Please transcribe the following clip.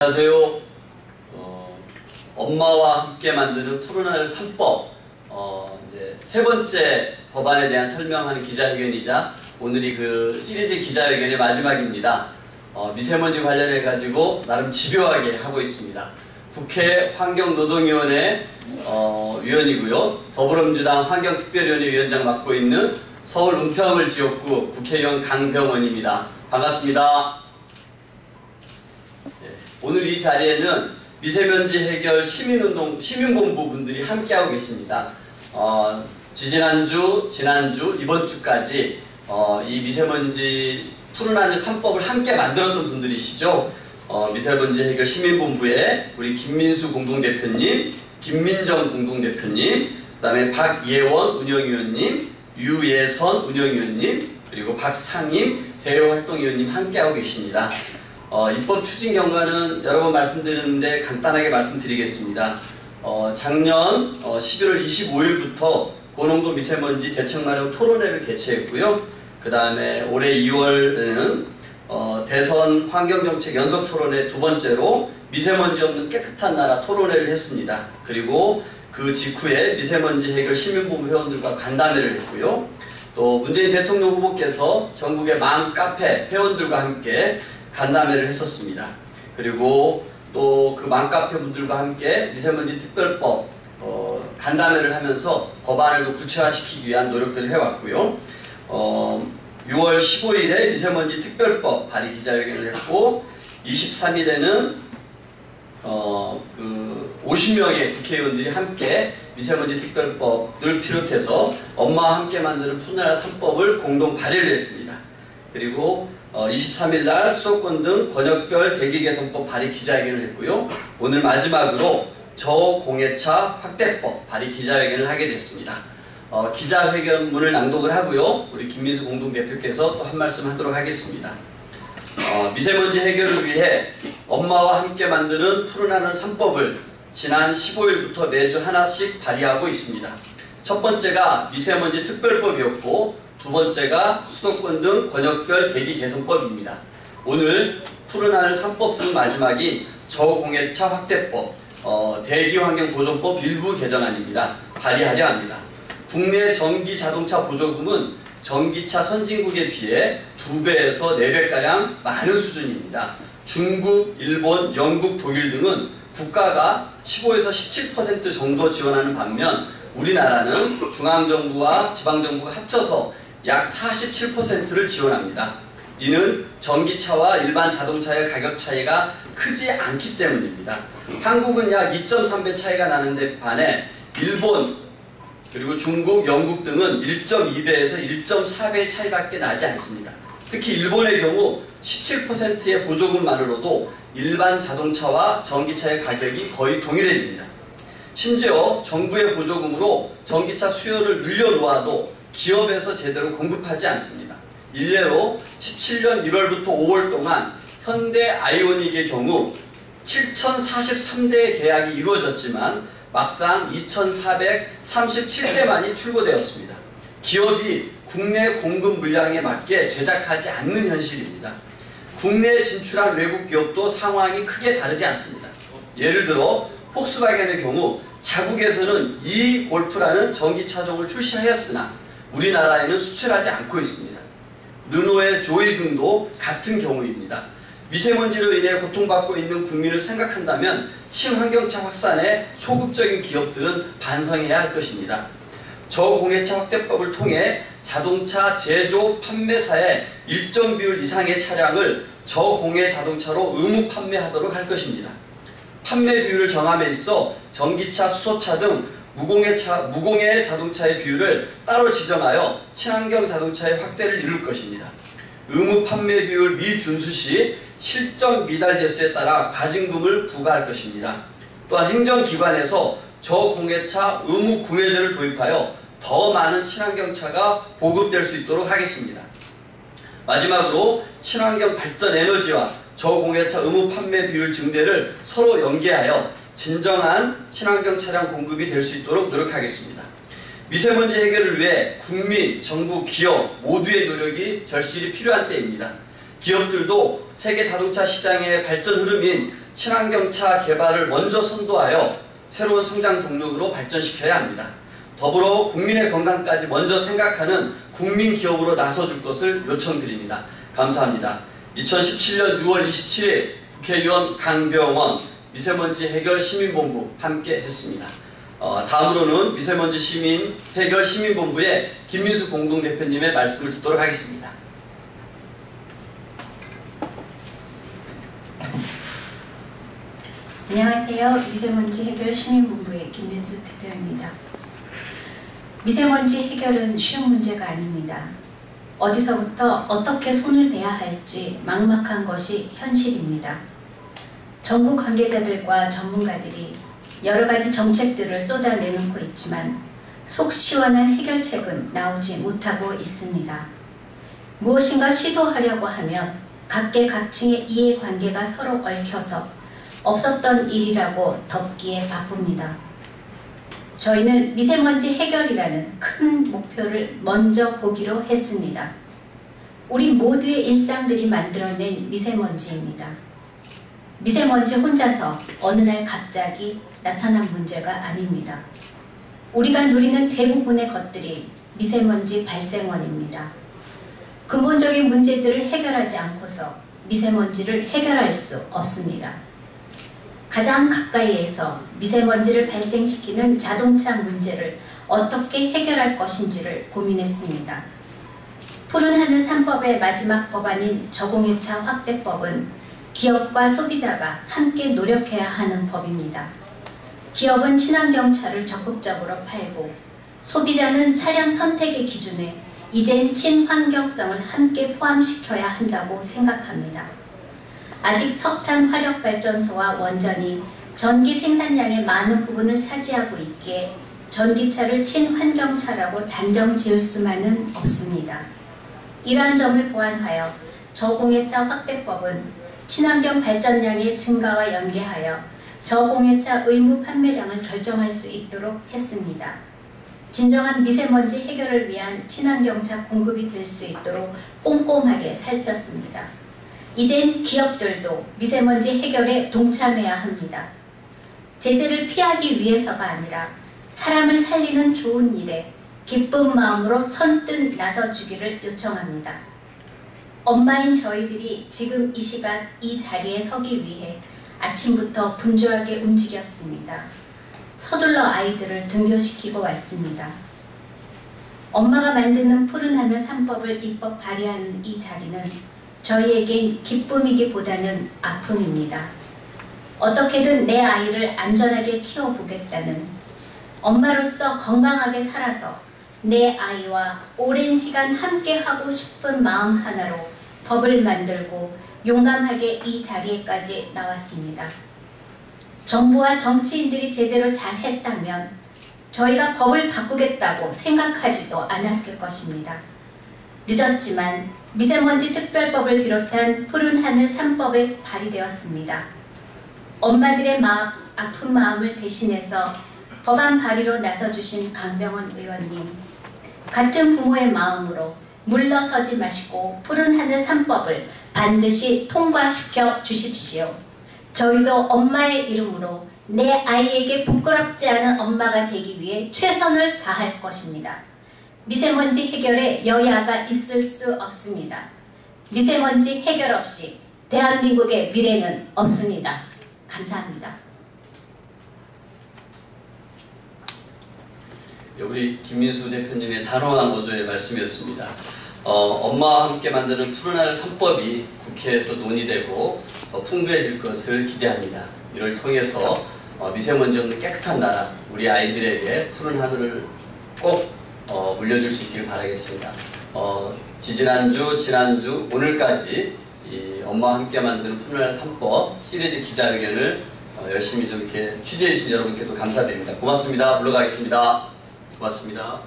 안녕하세요. 엄마와 함께 만드는 푸른하늘 3법 이제 세 번째 법안에 대한 설명하는 기자회견이자 오늘이 그 시리즈 기자회견의 마지막입니다. 미세먼지 관련해 가지고 나름 집요하게 하고 있습니다. 국회 환경노동위원회 위원이고요. 더불어민주당 환경특별위원회 위원장 맡고 있는 서울 은평을 지역구 국회의원 강병원입니다. 반갑습니다. 오늘 이 자리에는 미세먼지 해결 시민운동, 시민본부 분들이 함께하고 계십니다. 지난주, 이번 주까지 이 미세먼지 푸른하늘 3법을 함께 만들었던 분들이시죠. 미세먼지 해결 시민본부의 우리 김민수 공동대표님, 김민정 공동대표님, 그 다음에 박예원 운영위원님, 유예선 운영위원님, 그리고 박상임 대외활동위원님 함께하고 계십니다. 입법 추진 경과는 여러 번 말씀드렸는데 간단하게 말씀드리겠습니다. 작년 11월 25일부터 고농도 미세먼지 대책 마련 토론회를 개최했고요. 그 다음에 올해 2월에는 대선 환경정책 연석토론회 두 번째로 미세먼지 없는 깨끗한 나라 토론회를 했습니다. 그리고 그 직후에 미세먼지 해결 시민본부 회원들과 간담회를 했고요. 또 문재인 대통령 후보께서 전국의 맘카페 회원들과 함께 간담회를 했었습니다. 그리고 또 그 맘카페 분들과 함께 미세먼지 특별법 간담회를 하면서 법안을 더 구체화시키기 위한 노력들을 해왔고요. 6월 15일에 미세먼지 특별법 발의 기자회견을 했고 23일에는 50명의 국회의원들이 함께 미세먼지 특별법을 비롯해서 엄마와 함께 만드는 푸른하늘 3법을 공동 발의를 했습니다. 그리고 23일날 수도권 등 권역별 대기 개선법 발의 기자회견을 했고요. 오늘 마지막으로 저공해차 확대법 발의 기자회견을 하게 됐습니다. 기자회견문을 낭독을 하고요. 우리 김민수 공동대표께서 또 한 말씀 하도록 하겠습니다. 미세먼지 해결을 위해 엄마와 함께 만드는 푸른하늘 3법을 지난 15일부터 매주 하나씩 발의하고 있습니다. 첫 번째가 미세먼지 특별법이었고 두 번째가 수도권 등 권역별 대기 개선법입니다. 오늘 푸른하늘 3법 중 마지막인 저공해차 확대법, 대기환경보존법 일부 개정안입니다. 발의하려 합니다. 국내 전기자동차 보조금은 전기차 선진국에 비해 2배에서 4배가량 많은 수준입니다. 중국, 일본, 영국, 독일 등은 국가가 15에서 17% 정도 지원하는 반면 우리나라는 중앙정부와 지방정부가 합쳐서 약 47%를 지원합니다. 이는 전기차와 일반 자동차의 가격 차이가 크지 않기 때문입니다. 한국은 약 2.3배 차이가 나는데 반해 일본, 그리고 중국, 영국 등은 1.2배에서 1.4배의 차이밖에 나지 않습니다. 특히 일본의 경우 17%의 보조금만으로도 일반 자동차와 전기차의 가격이 거의 동일해집니다. 심지어 정부의 보조금으로 전기차 수요를 늘려놓아도 기업에서 제대로 공급하지 않습니다. 일례로 17년 1월부터 5월 동안 현대 아이오닉의 경우 7,043대의 계약이 이루어졌지만 막상 2,437대만이 출고되었습니다. 기업이 국내 공급 물량에 맞게 제작하지 않는 현실입니다. 국내에 진출한 외국 기업도 상황이 크게 다르지 않습니다. 예를 들어 폭스바겐의 경우 자국에서는 E-골프라는 전기차종을 출시하였으나 우리나라에는 수출하지 않고 있습니다. 르노의 조이 등도 같은 경우입니다. 미세먼지로 인해 고통받고 있는 국민을 생각한다면 친환경차 확산에 소극적인 기업들은 반성해야 할 것입니다. 저공해차 확대법을 통해 자동차 제조 판매사의 일정 비율 이상의 차량을 저공해 자동차로 의무 판매하도록 할 것입니다. 판매 비율을 정함에 있어 전기차, 수소차 등 무공해 자동차의 비율을 따로 지정하여 친환경 자동차의 확대를 이룰 것입니다. 의무 판매 비율 미준수 시 실적 미달 대수에 따라 과징금을 부과할 것입니다. 또한 행정기관에서 저공해차 의무 구매제를 도입하여 더 많은 친환경차가 보급될 수 있도록 하겠습니다. 마지막으로 친환경 발전 에너지와 저공해차 의무 판매 비율 증대를 서로 연계하여 진정한 친환경 차량 공급이 될 수 있도록 노력하겠습니다. 미세먼지 해결을 위해 국민, 정부, 기업 모두의 노력이 절실히 필요한 때입니다. 기업들도 세계 자동차 시장의 발전 흐름인 친환경차 개발을 먼저 선도하여 새로운 성장 동력으로 발전시켜야 합니다. 더불어 국민의 건강까지 먼저 생각하는 국민기업으로 나서줄 것을 요청드립니다. 감사합니다. 2017년 6월 27일 국회의원 강병원 미세먼지 해결 시민본부 함께 했습니다. 다음으로는 미세먼지 시민 해결 시민본부의 김민수 공동대표님의 말씀을 듣도록 하겠습니다. 안녕하세요. 미세먼지 해결 시민본부의 김민수 대표입니다. 미세먼지 해결은 쉬운 문제가 아닙니다. 어디서부터 어떻게 손을 대야 할지 막막한 것이 현실입니다. 정부 관계자들과 전문가들이 여러 가지 정책들을 쏟아내놓고 있지만 속 시원한 해결책은 나오지 못하고 있습니다. 무엇인가 시도하려고 하면 각계각층의 이해관계가 서로 얽혀서 없었던 일이라고 덮기에 바쁩니다. 저희는 미세먼지 해결이라는 큰 목표를 먼저 보기로 했습니다. 우리 모두의 일상들이 만들어낸 미세먼지입니다. 미세먼지 혼자서 어느 날 갑자기 나타난 문제가 아닙니다. 우리가 누리는 대부분의 것들이 미세먼지 발생원입니다. 근본적인 문제들을 해결하지 않고서 미세먼지를 해결할 수 없습니다. 가장 가까이에서 미세먼지를 발생시키는 자동차 문제를 어떻게 해결할 것인지를 고민했습니다. 푸른하늘 3법의 마지막 법안인 저공해차 확대법은 기업과 소비자가 함께 노력해야 하는 법입니다. 기업은 친환경차를 적극적으로 팔고 소비자는 차량 선택의 기준에 이젠 친환경성을 함께 포함시켜야 한다고 생각합니다. 아직 석탄 화력발전소와 원전이 전기 생산량의 많은 부분을 차지하고 있기에 전기차를 친환경차라고 단정 지을 수만은 없습니다. 이러한 점을 보완하여 저공해차 확대법은 친환경 발전량의 증가와 연계하여 저공해차 의무 판매량을 결정할 수 있도록 했습니다. 진정한 미세먼지 해결을 위한 친환경차 공급이 될 수 있도록 꼼꼼하게 살폈습니다. 이젠 기업들도 미세먼지 해결에 동참해야 합니다. 제재를 피하기 위해서가 아니라 사람을 살리는 좋은 일에 기쁜 마음으로 선뜻 나서주기를 요청합니다. 엄마인 저희들이 지금 이 시각 이 자리에 서기 위해 아침부터 분주하게 움직였습니다. 서둘러 아이들을 등교시키고 왔습니다. 엄마가 만드는 푸른하늘 3법을 입법 발의하는 이 자리는 저희에겐 기쁨이기보다는 아픔입니다. 어떻게든 내 아이를 안전하게 키워보겠다는, 엄마로서 건강하게 살아서 내 아이와 오랜 시간 함께하고 싶은 마음 하나로 법을 만들고 용감하게 이 자리에까지 나왔습니다. 정부와 정치인들이 제대로 잘했다면 저희가 법을 바꾸겠다고 생각하지도 않았을 것입니다. 늦었지만 미세먼지 특별법을 비롯한 푸른하늘 3법이 발의되었습니다. 엄마들의 아픈 마음을 대신해서 법안 발의로 나서주신 강병원 의원님, 같은 부모의 마음으로 물러서지 마시고 푸른하늘 3법을 반드시 통과시켜 주십시오. 저희도 엄마의 이름으로 내 아이에게 부끄럽지 않은 엄마가 되기 위해 최선을 다할 것입니다. 미세먼지 해결에 여야가 있을 수 없습니다. 미세먼지 해결 없이 대한민국의 미래는 없습니다. 감사합니다. 우리 김민수 대표님의 단호한 어조의 말씀이었습니다. 엄마와 함께 만드는 푸른하늘 3법이 국회에서 논의되고 풍부해질 것을 기대합니다. 이를 통해서 미세먼지 없는 깨끗한 나라, 우리 아이들에게 푸른 하늘을 꼭 물려줄 수 있기를 바라겠습니다. 지지난주, 지난주, 오늘까지 이 엄마와 함께 만드는 푸른하늘 3법 시리즈 기자회견을 열심히 좀 이렇게 취재해 주신 여러분께도 감사드립니다. 고맙습니다. 물러가겠습니다. 고맙습니다.